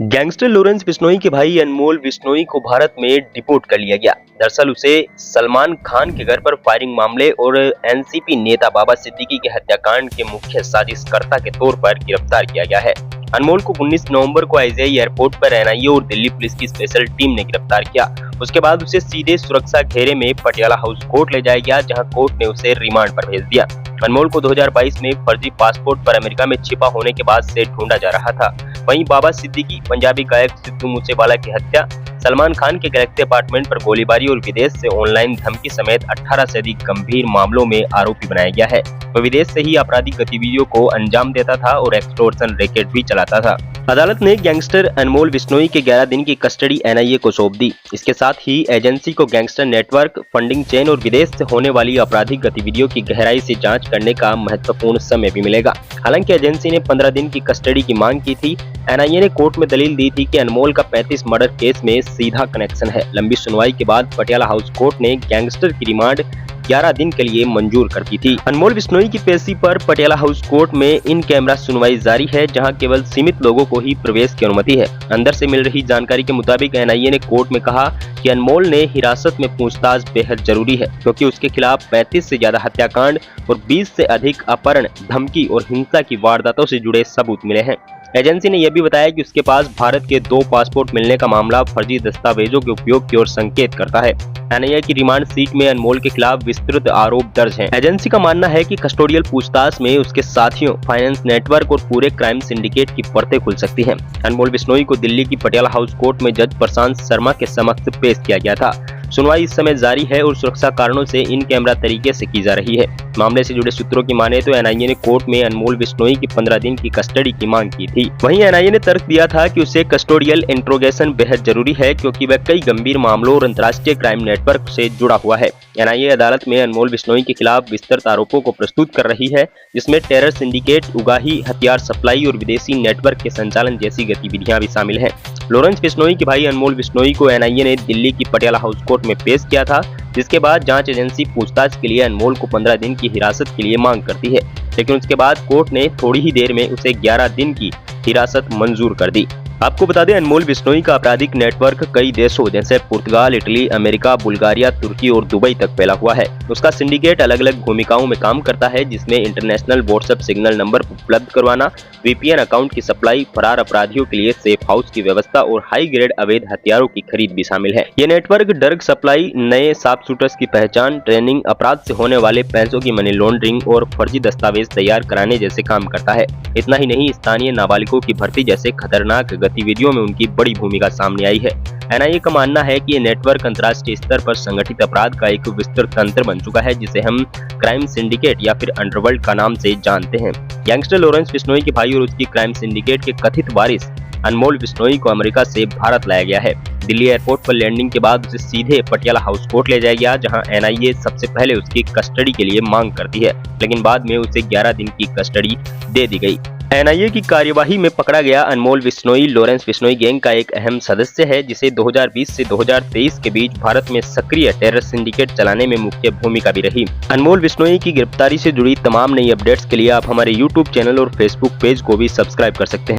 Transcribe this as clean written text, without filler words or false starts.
Gangster Lawrence Bishnoi के भाई अनमोल बिश्नोई को भारत में डिपोर्ट कर लिया गया। दरअसल उसे सलमान खान के घर पर फायरिंग मामले और एनसीपी नेता बाबा सिद्दीकी के हत्याकांड के मुख्य साजिशकर्ता के तौर पर गिरफ्तार किया गया है। अनमोल को 19 नवंबर को आईजीआई एयरपोर्ट पर एनआईए और दिल्ली पुलिस की स्पेशल टीम ने गिरफ्तार किया। उसके बाद उसे सीधे सुरक्षा घेरे में पटियाला हाउस कोर्ट ले जाया गया, जहां कोर्ट ने उसे रिमांड पर भेज दिया। अनमोल को 2022 में फर्जी पासपोर्ट पर अमेरिका में छिपा होने के बाद से ढूंढा जा रहा था। वहीं बाबा सिद्दीकी, पंजाबी गायक सिद्धू मूसेवाला की हत्या, सलमान खान के गैलेक्सी अपार्टमेंट पर गोलीबारी और विदेश से ऑनलाइन धमकी समेत 18 से अधिक गंभीर मामलों में आरोपी बनाया गया है। वह विदेश से ही आपराधिक गतिविधियों को अंजाम देता था और एक्सटॉर्शन रैकेट भी चलाता था। अदालत ने गैंगस्टर अनमोल बिश्नोई के 11 दिन की कस्टडी एनआईए को सौंप दी। इसके साथ ही एजेंसी को गैंगस्टर नेटवर्क, फंडिंग चेन और विदेश से होने वाली आपराधिक गतिविधियों की गहराई से जांच करने का महत्वपूर्ण समय भी मिलेगा। हालांकि एजेंसी ने 15 दिन की कस्टडी की मांग की थी। एनआईए ने कोर्ट में दलील दी थी कि अनमोल का 35 मर्डर केस में सीधा कनेक्शन है। लंबी सुनवाई के बाद पटियाला हाउस कोर्ट ने गैंगस्टर की रिमांड 11 दिन के लिए मंजूर कर दी थी। अनमोल बिश्नोई की पेशी पर पटियाला हाउस कोर्ट में इन कैमरा सुनवाई जारी है, जहां केवल सीमित लोगों को ही प्रवेश की अनुमति है। अंदर से मिल रही जानकारी के मुताबिक एनआईए ने कोर्ट में कहा कि अनमोल ने हिरासत में पूछताछ बेहद जरूरी है, क्योंकि उसके खिलाफ 35 से ज्यादा हत्याकांड और 20 से अधिक अपहरण, धमकी और हिंसा की वारदातों से जुड़े सबूत मिले हैं। एजेंसी ने यह भी बताया कि उसके पास भारत के 2 पासपोर्ट मिलने का मामला फर्जी दस्तावेजों के उपयोग की ओर संकेत करता है। एनआईए की रिमांड सीट में अनमोल के खिलाफ विस्तृत आरोप दर्ज हैं। एजेंसी का मानना है कि कस्टोडियल पूछताछ में उसके साथियों, फाइनेंस नेटवर्क और पूरे क्राइम सिंडिकेट की परतें खुल सकती हैं। अनमोल बिश्नोई को दिल्ली की पटियाला हाउस कोर्ट में जज प्रशांत शर्मा के समक्ष पेश किया गया था। सुनवाई इस समय जारी है और सुरक्षा कारणों से इन कैमरा तरीके से की जा रही है। मामले से जुड़े सूत्रों की माने तो एनआईए ने कोर्ट में अनमोल बिश्नोई की 15 दिन की कस्टडी की मांग की थी। वहीं एनआईए ने तर्क दिया था कि उसे कस्टोडियल इंट्रोगेशन बेहद जरूरी है, क्योंकि वह कई गंभीर मामलों और अंतर्राष्ट्रीय क्राइम नेटवर्क से जुड़ा हुआ है। एनआईए अदालत में अनमोल बिश्नोई के खिलाफ विस्तृत आरोपों को प्रस्तुत कर रही है, जिसमें टेरर सिंडिकेट, उगाही, हथियार सप्लाई और विदेशी नेटवर्क के संचालन जैसी गतिविधियां भी शामिल हैं। लॉरेंस बिश्नोई के भाई अनमोल बिश्नोई को एनआईए ने दिल्ली की पटियाला हाउस कोर्ट में पेश किया था, जिसके बाद जांच एजेंसी पूछताछ के लिए अनमोल को 15 दिन की हिरासत के लिए मांग करती है, लेकिन उसके बाद कोर्ट ने थोड़ी ही देर में उसे 11 दिन की हिरासत मंजूर कर दी। आपको बता दें, अनमोल बिश्नोई का आपराधिक नेटवर्क कई देशों जैसे पुर्तगाल, इटली, अमेरिका, बुल्गारिया, तुर्की और दुबई तक फैला हुआ है। उसका सिंडिकेट अलग अलग भूमिकाओं में काम करता है, जिसमें इंटरनेशनल व्हाट्सएप सिग्नल नंबर उपलब्ध करवाना, वीपीएन अकाउंट की सप्लाई, फरार अपराधियों के लिए सेफ हाउस की व्यवस्था और हाई ग्रेड अवैध हथियारों की खरीद भी शामिल है। ये नेटवर्क ड्रग सप्लाई, नए शार्प शूटर्स की पहचान, ट्रेनिंग, अपराध से होने वाले पैसों की मनी लॉन्ड्रिंग और फर्जी दस्तावेज तैयार कराने जैसे काम करता है। इतना ही नहीं, स्थानीय नाबालिगों की भर्ती जैसे खतरनाक गतिविधियों में उनकी बड़ी भूमिका सामने आई है। एनआईए का मानना है कि ये नेटवर्क अंतर्राष्ट्रीय स्तर पर संगठित अपराध का एक विस्तृत तंत्र बन चुका है, जिसे हम क्राइम सिंडिकेट या फिर अंडरवर्ल्ड का नाम से जानते हैं। गैंगस्टर लॉरेंस बिश्नोई के भाई और उसकी क्राइम सिंडिकेट के कथित वारिस अनमोल बिश्नोई को अमेरिका से भारत लाया गया है। दिल्ली एयरपोर्ट पर लैंडिंग के बाद उसे सीधे पटियाला हाउस कोर्ट ले जाया गया, जहां एनआईए सबसे पहले उसकी कस्टडी के लिए मांग करती है, लेकिन बाद में उसे 11 दिन की कस्टडी दे दी गई। एनआईए की कार्यवाही में पकड़ा गया अनमोल बिश्नोई लॉरेंस बिश्नोई गैंग का एक अहम सदस्य है, जिसे 2020 से 2023 के बीच भारत में सक्रिय टेरर सिंडिकेट चलाने में मुख्य भूमिका भी रही। अनमोल बिश्नोई की गिरफ्तारी से जुड़ी तमाम नई अपडेट्स के लिए आप हमारे YouTube चैनल और Facebook पेज को भी सब्सक्राइब कर सकते हैं।